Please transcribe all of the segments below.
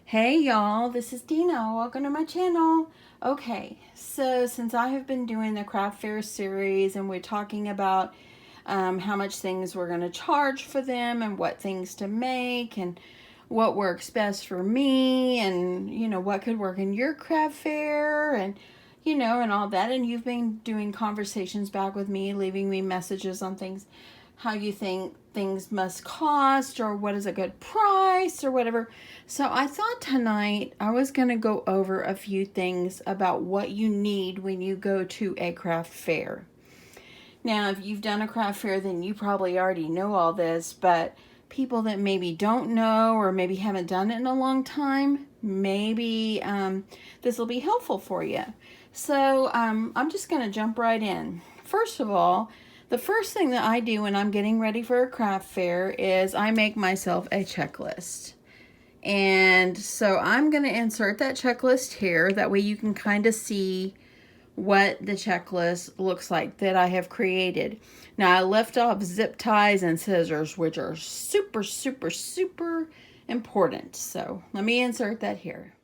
Hey y'all, this is Dina. Welcome to my channel. Okay, so since I have been doing the craft fair series and we're talking about how much things we're going to charge for them and what things to make and what works best for me and what could work in your craft fair and and all that, and you've been doing conversations back with me, leaving me messages on things, how you think things must cost or what is a good price or whatever. So I thought tonight I was going to go over a few things about what you need when you go to a craft fair. Now, if you've done a craft fair, then you probably already know all this, but people that maybe don't know or maybe haven't done it in a long time, maybe this will be helpful for you. So I'm just going to jump right in. First of all, the first thing that I do when I'm getting ready for a craft fair is I make myself a checklist. And so I'm going to insert that checklist here. That way you can kind of see what the checklist looks like that I have created. Now I left off zip ties and scissors, which are super, super, super important. So let me insert that here.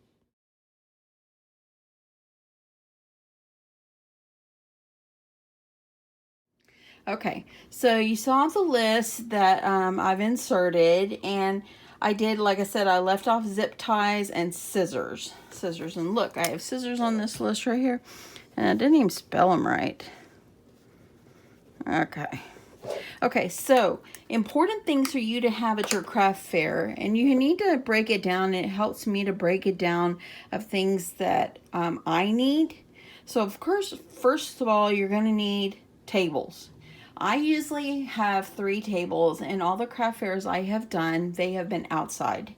Okay, so you saw the list that I've inserted, and I did, like I said, I left off zip ties and scissors. Scissors, and look, I have scissors on this list right here, and I didn't even spell them right. Okay. Okay, so important things for you to have at your craft fair, and you need to break it down. It helps me to break it down of things that I need. So, of course, first of all, you're going to need tables. I usually have 3 tables, and all the craft fairs I have done, they have been outside.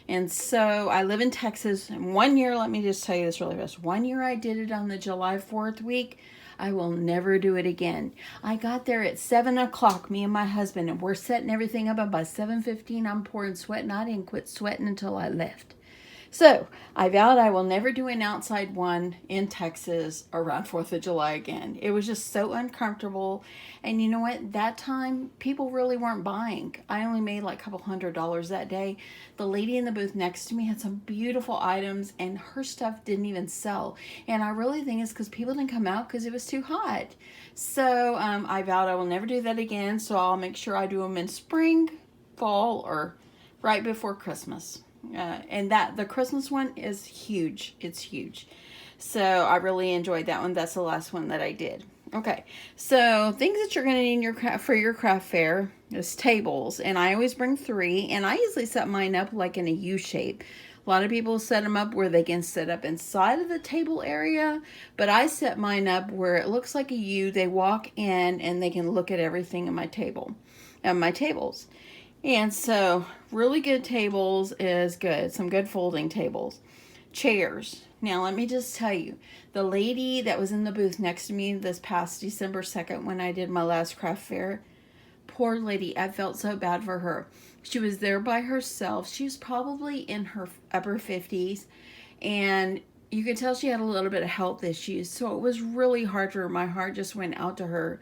And so I live in Texas, and one year, let me just tell you this really fast. One year I did it on the July 4th week. I will never do it again. I got there at 7 o'clock, me and my husband, and we're setting everything up. And by 7:15, I'm pouring sweat, and I didn't quit sweating until I left. So I vowed I will never do an outside one in Texas around 4th of July again. It was just so uncomfortable. And you know what? That time, people really weren't buying. I only made like a couple $100 that day. The lady in the booth next to me had some beautiful items, and her stuff didn't even sell. And I really think it's because people didn't come out because it was too hot. So I vowed I will never do that again. So I'll make sure I do them in spring, fall, or right before Christmas. And that the Christmas one is huge. It's huge. So I really enjoyed that one. That's the last one that I did. Okay, so things that you're going to need in for your craft fair is tables, and I always bring 3, and I usually set mine up like in a U shape. A lot of people set them up where they can sit up inside of the table area, but I set mine up where it looks like a U. They walk in and they can look at everything in my table, my tables. And so really good tables is good. Some good folding tables. Chairs. Now let me just tell you, the lady that was in the booth next to me this past December 2nd when I did my last craft fair, poor lady, I felt so bad for her. She was there by herself. She was probably in her upper 50s, and you could tell she had a little bit of health issues. So it was really hard for her. My heart just went out to her.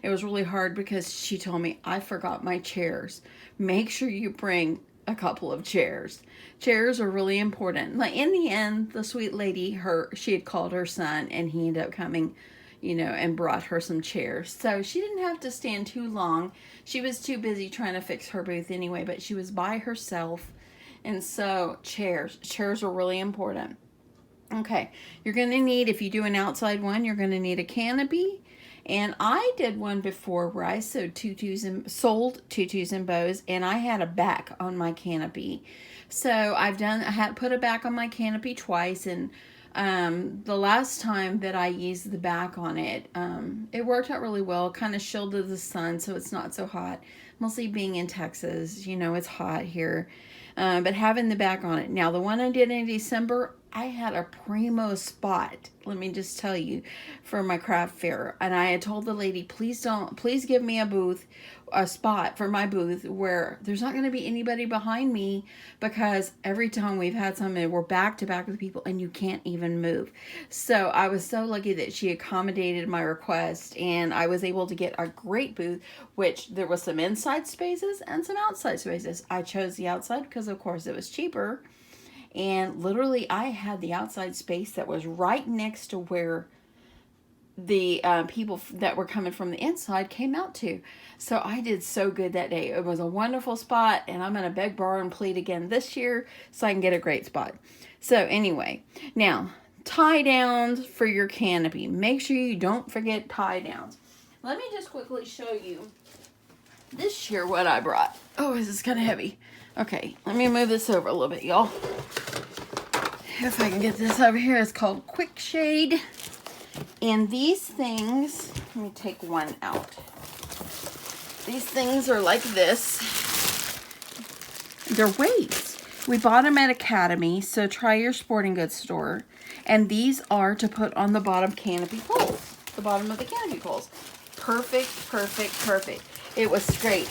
It was really hard because she told me, I forgot my chairs. Make sure you bring a couple of chairs. Chairs are really important. Like in the end, the sweet lady, she had called her son, and he ended up coming, and brought her some chairs. So she didn't have to stand too long. She was too busy trying to fix her booth anyway, but she was by herself. And so chairs are really important. Okay, you're going to need, if you do an outside one, you're going to need a canopy. And I did one before where I sold tutus and bows, and I had a back on my canopy. So I had put a back on my canopy twice, and the last time that I used the back on it, it worked out really well. Kind of shielded the sun so it's not so hot. Mostly being in Texas, it's hot here. But having the back on it. Now, the one I did in December, I had a primo spot, let me just tell you, for my craft fair. And I had told the lady, please give me a spot for my booth where there's not going to be anybody behind me, because every time we've had something, we're back to back with people and you can't even move. So I was so lucky that she accommodated my request, and I was able to get a great booth, which there was some inside spaces and some outside spaces. I chose the outside because of course it was cheaper. And literally I had the outside space that was right next to where the people that were coming from the inside came out to. So I did so good that day. It was a wonderful spot, and I'm going to beg, borrow, and plead again this year so I can get a great spot. So anyway, now tie downs for your canopy. Make sure you don't forget tie downs. Let me just quickly show you this year what I brought. Oh, this is kind of heavy. Okay, let me move this over a little bit, y'all. If I can get this over here, it's called Quick Shade. And these things, let me take one out. These things are like this. They're weights. We bought them at Academy, so try your sporting goods store. And these are to put on the bottom canopy poles, the bottom of the canopy poles. Perfect, perfect, perfect. It was great.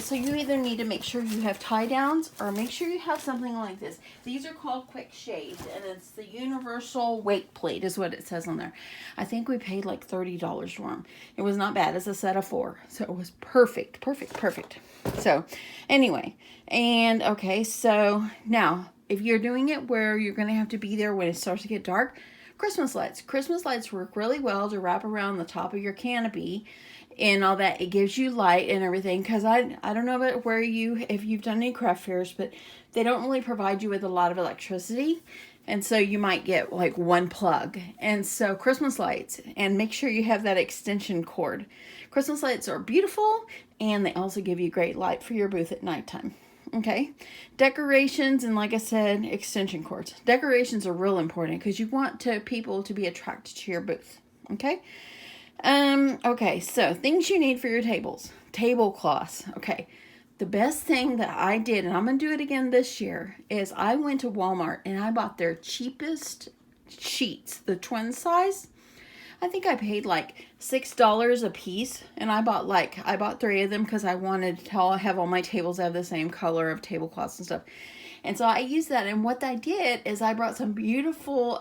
So you either need to make sure you have tie downs or make sure you have something like this. These are called Quick Shades, and it's the universal weight plate is what it says on there. I think we paid like $30 for them. It was not bad. It's a set of 4. So it was perfect, perfect, perfect. So anyway, and okay, so now if you're doing it where you're going to have to be there when it starts to get dark, Christmas lights. Christmas lights work really well to wrap around the top of your canopy and all that. It gives you light and everything, because I don't know about where if you've done any craft fairs, but they don't really provide you with a lot of electricity, and so you might get like one plug. And so Christmas lights, and make sure you have that extension cord. Christmas lights are beautiful, and they also give you great light for your booth at nighttime. Okay, decorations, and like I said, extension cords. Decorations are real important because you want people to be attracted to your booth. Okay. Okay, so things you need for your tables. Tablecloths. Okay, the best thing that I did, and I'm going to do it again this year, is I went to Walmart and I bought their cheapest sheets, the twin size. I think I paid like $6 a piece, and I bought 3 of them because I wanted to have all my tables have the same color of tablecloths and stuff. And so I used that, and what I did is I brought some beautiful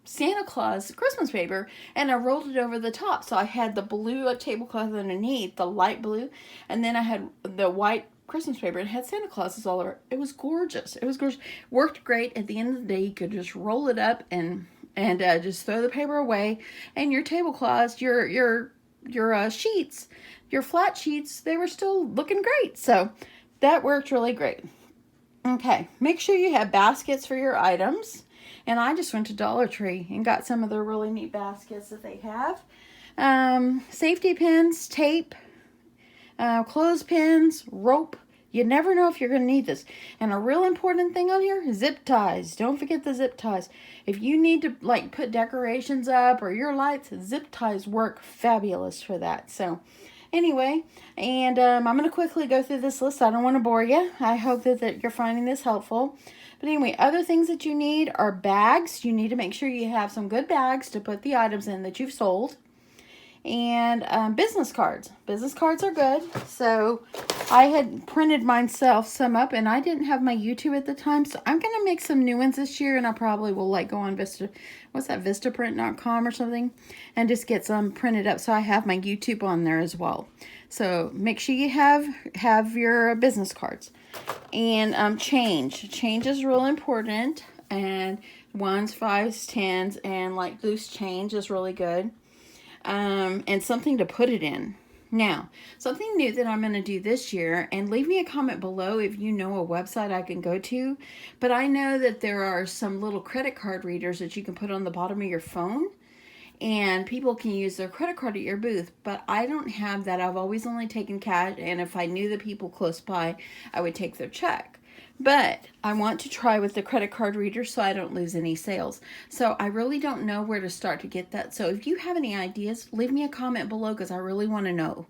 Santa Claus Christmas paper, and I rolled it over the top. So I had the blue tablecloth underneath, the light blue, and then I had the white Christmas paper. It had Santa Clauses all over. It was gorgeous. It was gorgeous. Worked great. At the end of the day, you could just roll it up and just throw the paper away, and your tablecloths, your sheets, your flat sheets, they were still looking great. So that worked really great. Okay, make sure you have baskets for your items. And I just went to Dollar Tree and got some of their really neat baskets that they have. Safety pins, tape, clothespins, rope. You never know if you're going to need this. And a real important thing on here, zip ties. Don't forget the zip ties. If you need to like put decorations up or your lights, zip ties work fabulous for that. So anyway, and I'm going to quickly go through this list. I don't want to bore you. I hope that you're finding this helpful. But anyway, other things that you need are bags. You need to make sure you have some good bags to put the items in that you've sold. And business cards. Business cards are good. So I had printed myself some up, and I didn't have my YouTube at the time. So I'm going to make some new ones this year, and I probably will like go on Vistaprint.com or something, and just get some printed up. So I have my YouTube on there as well. So make sure you have your business cards. And change. Change is real important. And 1s, 5s, 10s, and like loose change is really good. And something to put it in. Now, something new that I'm going to do this year, and leave me a comment below if you know a website I can go to, but I know that there are some little credit card readers that you can put on the bottom of your phone, and people can use their credit card at your booth, but I don't have that. I've always only taken cash, and if I knew the people close by, I would take their check. But I want to try with the credit card reader so I don't lose any sales. So I really don't know where to start to get that. So if you have any ideas, leave me a comment below because I really want to know.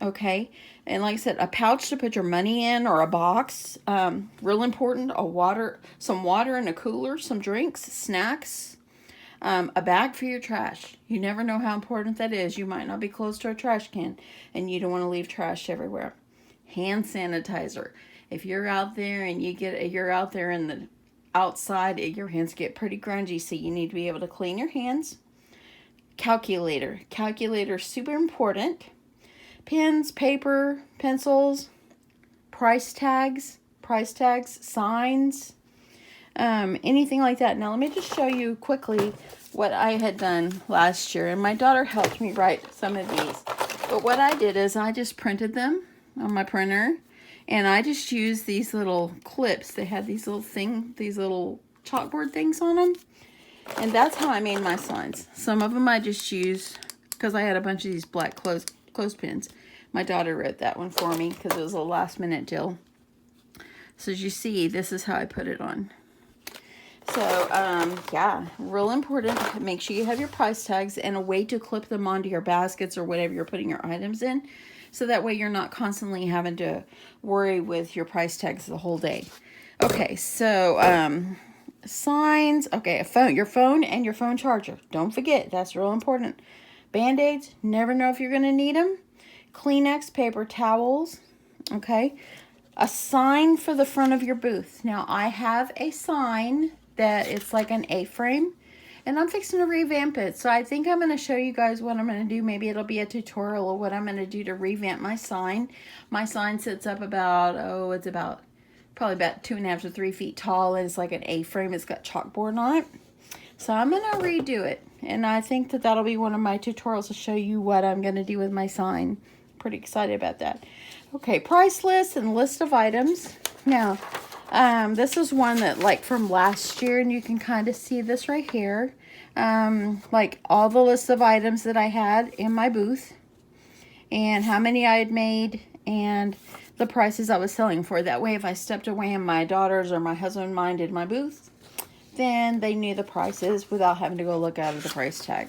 Okay. And like I said, a pouch to put your money in or a box. Real important. Some water in a cooler, some drinks, snacks. A bag for your trash. You never know how important that is. You might not be close to a trash can and you don't want to leave trash everywhere. Hand sanitizer. If you're out there and you're out there in the outside, your hands get pretty grungy, so you need to be able to clean your hands. Calculator. Calculator, super important. Pens, paper, pencils, price tags, signs, anything like that. Now, let me just show you quickly what I had done last year. And my daughter helped me write some of these. But what I did is I just printed them on my printer. And I just used these little clips. They had these little chalkboard things on them. And that's how I made my signs. Some of them I just used because I had a bunch of these black clothespins. My daughter wrote that one for me because it was a last minute deal. So as you see, this is how I put it on. So, yeah, real important. Make sure you have your price tags and a way to clip them onto your baskets or whatever you're putting your items in. So that way you're not constantly having to worry with your price tags the whole day. Okay, so, signs. Okay, your phone and your phone charger. Don't forget, that's real important. Band-Aids, never know if you're going to need them. Kleenex, paper towels. Okay, a sign for the front of your booth. Now, I have a sign that it's like an A-frame, and I'm fixing to revamp it. So I think I'm going to show you guys what I'm going to do. Maybe it'll be a tutorial of what I'm going to do to revamp my sign. My sign sits up about, it's probably about 2.5 to 3 feet tall. It's like an A-frame. It's got chalkboard on it. So I'm going to redo it. And I think that that'll be one of my tutorials to show you what I'm going to do with my sign. Pretty excited about that. Okay, price list and list of items. Now, this is one that like from last year, and you can kind of see this right here. Like all the lists of items that I had in my booth and how many I had made and the prices I was selling for. That way, if I stepped away and my daughters or my husband minded my booth, then they knew the prices without having to go look out at the price tag.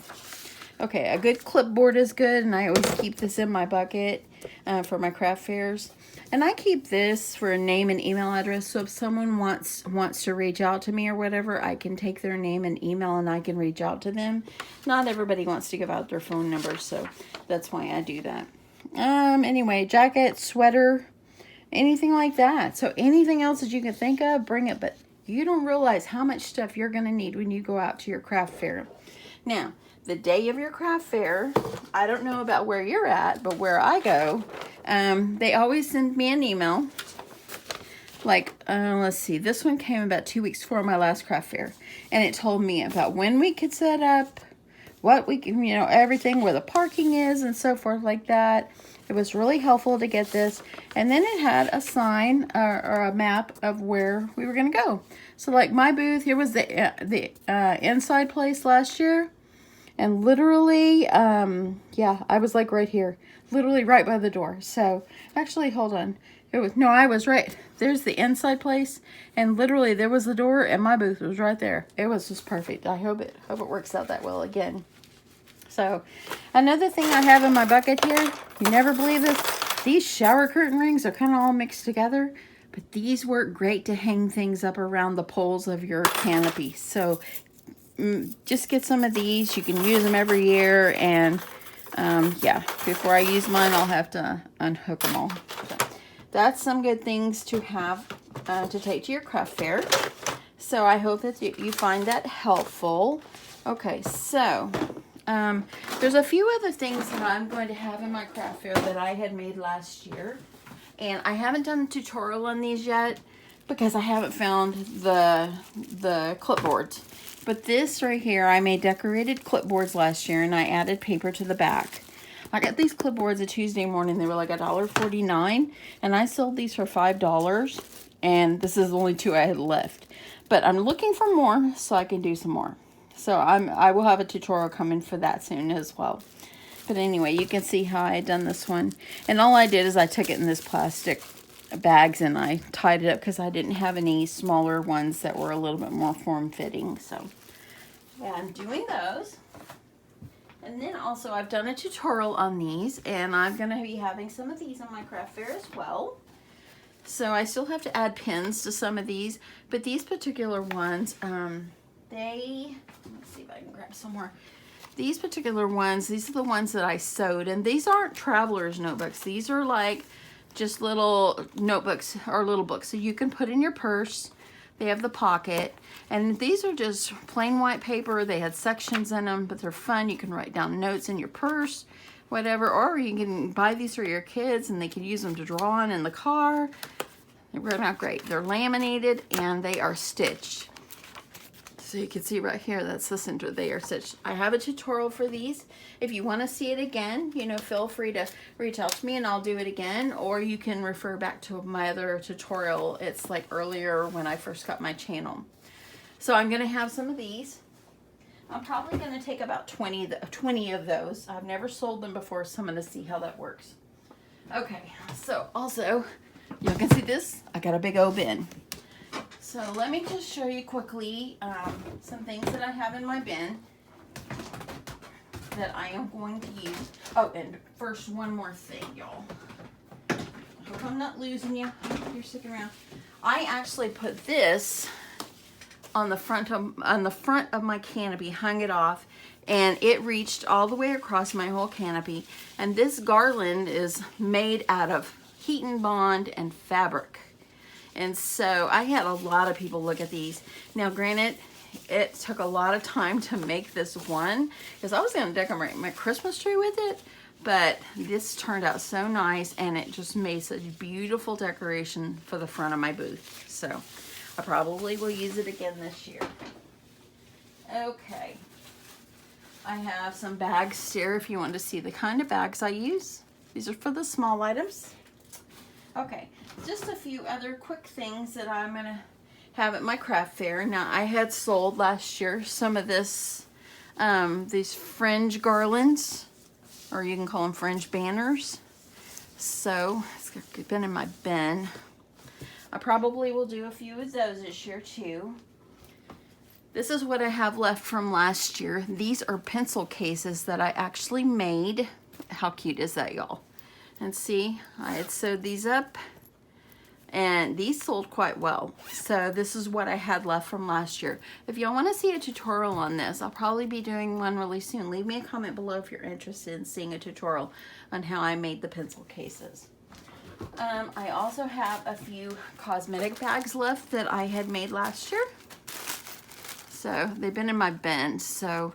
Okay, a good clipboard is good, and I always keep this in my bucket for my craft fairs. And I keep this for a name and email address, so if someone wants to reach out to me or whatever, I can take their name and email and I can reach out to them. Not everybody wants to give out their phone number, so that's why I do that. Anyway, jacket, sweater, anything like that. So anything else that you can think of, bring it, but you don't realize how much stuff you're going to need when you go out to your craft fair. Now, the day of your craft fair, I don't know about where you're at, but where I go, they always send me an email. Like, let's see, this one came about 2 weeks before my last craft fair. And it told me about when we could set up, what we can, everything, where the parking is and so forth like that. It was really helpful to get this. And then it had a sign or a map of where we were going to go. So like my booth, here was the inside place last year. And literally, yeah, I was like right here, literally right by the door. So actually, hold on. I was right. There's the inside place, and literally there was the door, and my booth was right there. It was just perfect. I hope it works out that well again. So another thing I have in my bucket here, you never believe this, these shower curtain rings are kind of all mixed together, but these work great to hang things up around the poles of your canopy. So just get some of these. You can use them every year, and yeah, before I use mine, I'll have to unhook them all. So that's some good things to have to take to your craft fair. So I hope that you find that helpful. Okay, so there's a few other things that I'm going to have in my craft fair that I had made last year, and I haven't done a tutorial on these yet because I haven't found the clipboards. But this right here, I made decorated clipboards last year, and I added paper to the back. I got these clipboards a Tuesday morning. They were like $1.49, and I sold these for $5, and this is the only 2 I had left. But I'm looking for more, so I can do some more. So I will have a tutorial coming for that soon as well. But anyway, you can see how I done this one. And all I did is I took it in this plastic bags and I tied it up because I didn't have any smaller ones that were a little bit more form-fitting. So yeah, I'm doing those. And then also I've done a tutorial on these, and I'm going to be having some of these on my craft fair as well. So I still have to add pins to some of these, but these particular ones, let's see if I can grab some more. These particular ones, these are the ones that I sewed, and these aren't traveler's notebooks. These are like just little notebooks or little books, so you can put in your purse. They have the pocket, and these are just plain white paper. They had sections in them, but they're fun. You can write down notes in your purse, whatever, or you can buy these for your kids and they can use them to draw on in the car. They work out great. They're laminated and they are stitched. So you can see right here, that's the center there. So I have a tutorial for these. If you want to see it again, you know, feel free to reach out to me and I'll do it again. Or you can refer back to my other tutorial. It's like earlier when I first got my channel. So I'm going to have some of these. I'm probably going to take about 20 of those. I've never sold them before, so I'm going to see how that works. Okay, so also, you can see this. I got a big old bin. So let me just show you quickly some things that I have in my bin that I am going to use. Oh, and first, one more thing, y'all. I hope I'm not losing you. You're sticking around. I actually put this on the front of my canopy, hung it off, and it reached all the way across my whole canopy. And this garland is made out of heat and bond and fabric. And so I had a lot of people look at these. Now, granted, it took a lot of time to make this one because I was going to decorate my Christmas tree with it, but this turned out so nice and it just made such beautiful decoration for the front of my booth. So I probably will use it again this year. Okay. I have some bags here if you want to see the kind of bags I use. These are for the small items. Okay, just a few other quick things that I'm going to have at my craft fair. Now, I had sold last year some of this, these fringe garlands, or you can call them fringe banners. So, it's been in my bin. I probably will do a few of those this year too. This is what I have left from last year. These are pencil cases that I actually made. How cute is that, y'all? And see, I had sewed these up and these sold quite well. So this is what I had left from last year. If y'all want to see a tutorial on this, I'll probably be doing one really soon. Leave me a comment below if you're interested in seeing a tutorial on how I made the pencil cases. I also have a few cosmetic bags left that I had made last year. So they've been in my bin, so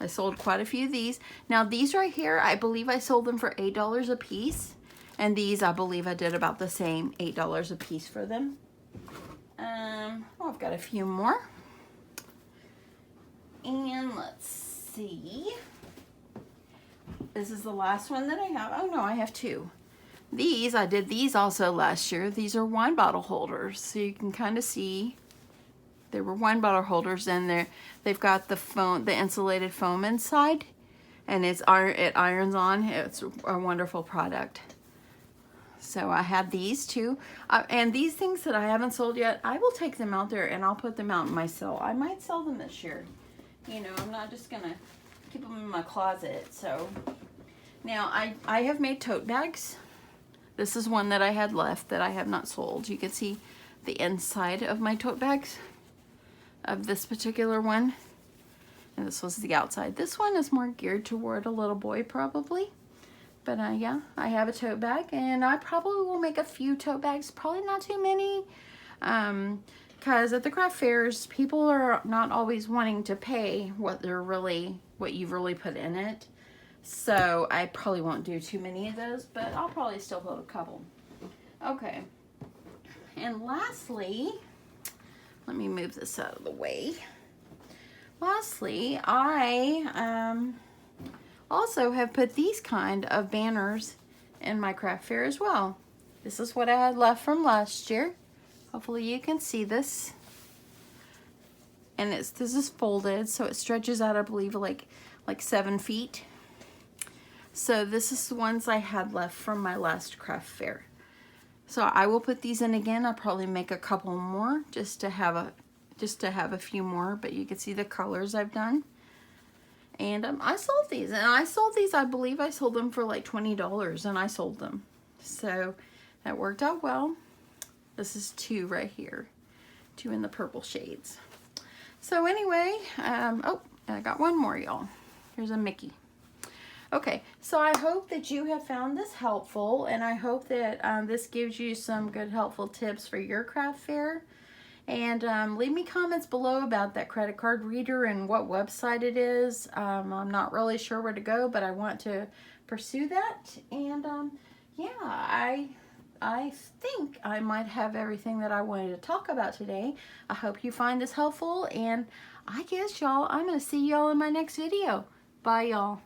I sold quite a few of these. Now these right here, I believe I sold them for $8 a piece. And these, I believe I did about the same, $8 a piece for them. Oh, I've got a few more. And let's see. This is the last one that I have. Oh no, I have two. These, I did these also last year. These are wine bottle holders. So you can kind of see they were wine bottle holders, and they've got the foam, the insulated foam inside, and it irons on. It's a wonderful product. So I have these too, and these things that I haven't sold yet, I will take them out there and I'll put them out in my sale. I might sell them this year. You know, I'm not just gonna keep them in my closet. So now I have made tote bags. This is one that I had left that I have not sold. You can see the inside of my tote bags of this particular one, and this was the outside. This one is more geared toward a little boy probably, but yeah, I have a tote bag, and I probably will make a few tote bags, probably not too many, because at the craft fairs people are not always wanting to pay what you've really put in it. So I probably won't do too many of those, but I'll probably still put a couple. Okay, and lastly, let me move this out of the way. Lastly, I also have put these kind of banners in my craft fair as well. This is what I had left from last year. Hopefully you can see this. And this is folded, so it stretches out, I believe, like 7 feet. So this is the ones I had left from my last craft fair. So I will put these in again. I'll probably make a couple more just to have a few more, but you can see the colors I've done. And I sold these, I believe I sold them for like $20, and I sold them. So that worked out well. This is 2 right here, 2 in the purple shades. So anyway, oh, I got one more, y'all. Here's a Mickey. Okay, so I hope that you have found this helpful, and I hope that this gives you some good helpful tips for your craft fair. And leave me comments below about that credit card reader and what website it is. I'm not really sure where to go, but I want to pursue that. And yeah, I think I might have everything that I wanted to talk about today. I hope you find this helpful, and I guess y'all, I'm going to see y'all in my next video. Bye, y'all.